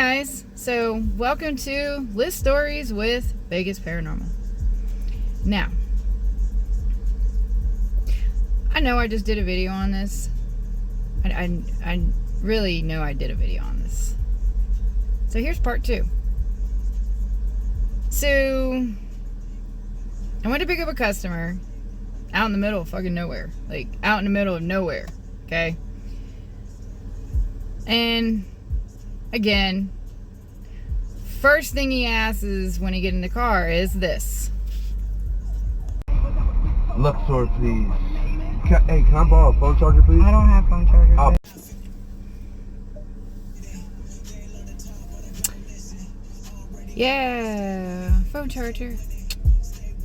guys, so welcome to List Stories with Vegas Paranormal. Now, I know I just did a video on this. I really know I did a video on this. So here's part 2. So, I went to pick up a customer out in the middle of fucking nowhere. Like, out in the middle of nowhere, okay? And again, first thing he asks when he get in the car is this. Luxor, please. Hey, can I borrow a phone charger, please? I don't have phone chargers. Oh. Yeah, phone charger.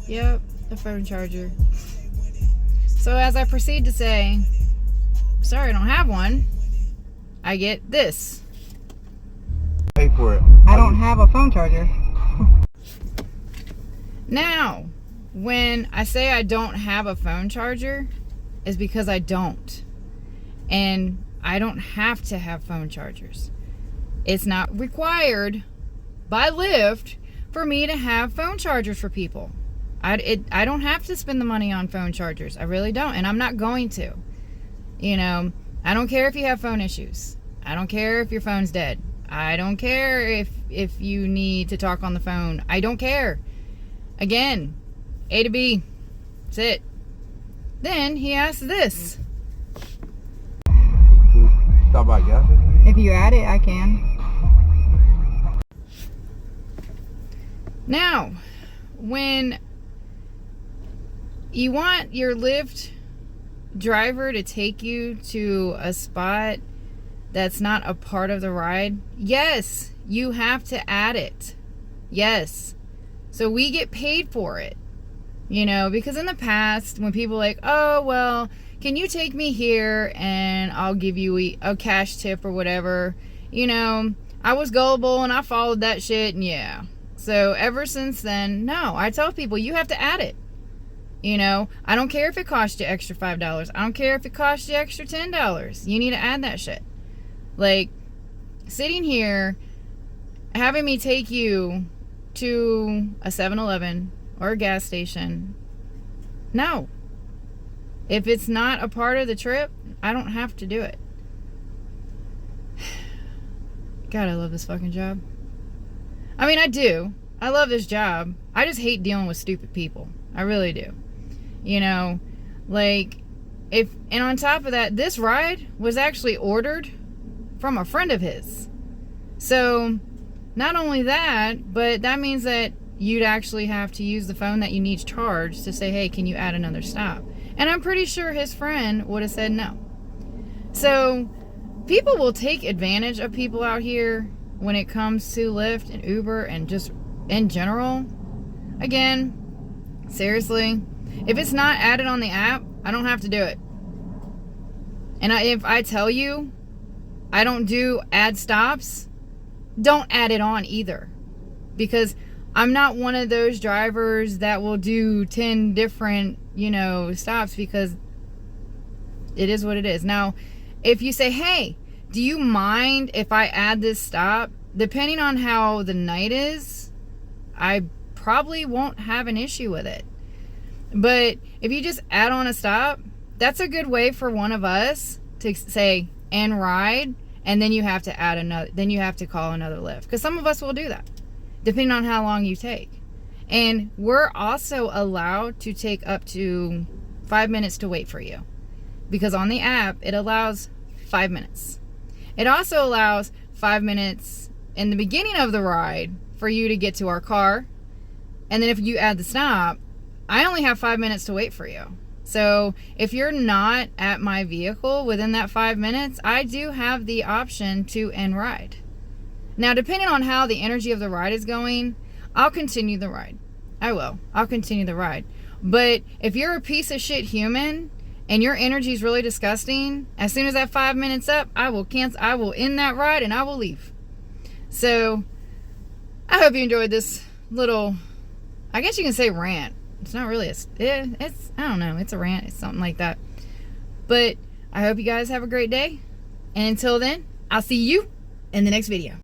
Yep, the phone charger. So as I proceed to say, sorry, I don't have one, I get this. Pay for it. I don't have a phone charger. Now, when I say I don't have a phone charger, is because I don't. And I don't have to have phone chargers. It's not required by Lyft for me to have phone chargers for people. I don't have to spend the money on phone chargers. I really don't. And I'm not going to. You know, I don't care if you have phone issues. I don't care if your phone's dead. I don't care if you need to talk on the phone. I don't care. Again, A to B. That's it. Then he asks this. Stop by gas station? If you add it, I can. Now, when you want your Lyft driver to take you to a spot that's not a part of the ride, yes, you have to add it. Yes. So we get paid for it. You know, because in the past, when people are like, oh, well, can you take me here and I'll give you a cash tip or whatever. You know, I was gullible and I followed that shit, and yeah. So ever since then, no, I tell people you have to add it. You know, I don't care if it costs you extra $5. I don't care if it costs you extra $10. You need to add that shit. Like, sitting here, having me take you to a 7-Eleven or a gas station, no. If it's not a part of the trip, I don't have to do it. God, I love this fucking job. I mean, I do. I love this job. I just hate dealing with stupid people. I really do. You know, like, and on top of that, this ride was actually ordered from a friend of his. So, not only that, but that means that you'd actually have to use the phone that you need charged to say, hey, can you add another stop? And I'm pretty sure his friend would have said no. So, people will take advantage of people out here when it comes to Lyft and Uber and just in general. Again, seriously, if it's not added on the app, I don't have to do it. And if I tell you I don't do add stops, don't add it on either. Because I'm not one of those drivers that will do 10 different, you know, stops, because it is what it is. Now, if you say, hey, do you mind if I add this stop? Depending on how the night is, I probably won't have an issue with it. But if you just add on a stop, that's a good way for one of us to say, and ride, and then you have to add another, then you have to call another Lyft. Because some of us will do that, depending on how long you take. And we're also allowed to take up to 5 minutes to wait for you. Because on the app, it allows 5 minutes. It also allows 5 minutes in the beginning of the ride for you to get to our car. And then if you add the stop, I only have 5 minutes to wait for you. So if you're not at my vehicle within that 5 minutes, I do have the option to end ride. Now, depending on how the energy of the ride is going, I'll continue the ride. I will. I'll continue the ride. But if you're a piece of shit human and your energy is really disgusting, as soon as that 5 minutes up, I will cancel. I will end that ride and I will leave. So I hope you enjoyed this little, I guess you can say, rant. It's not really it's I don't know, it's a rant, it's something like that. But I hope you guys have a great day, and until then, I'll see you in the next video.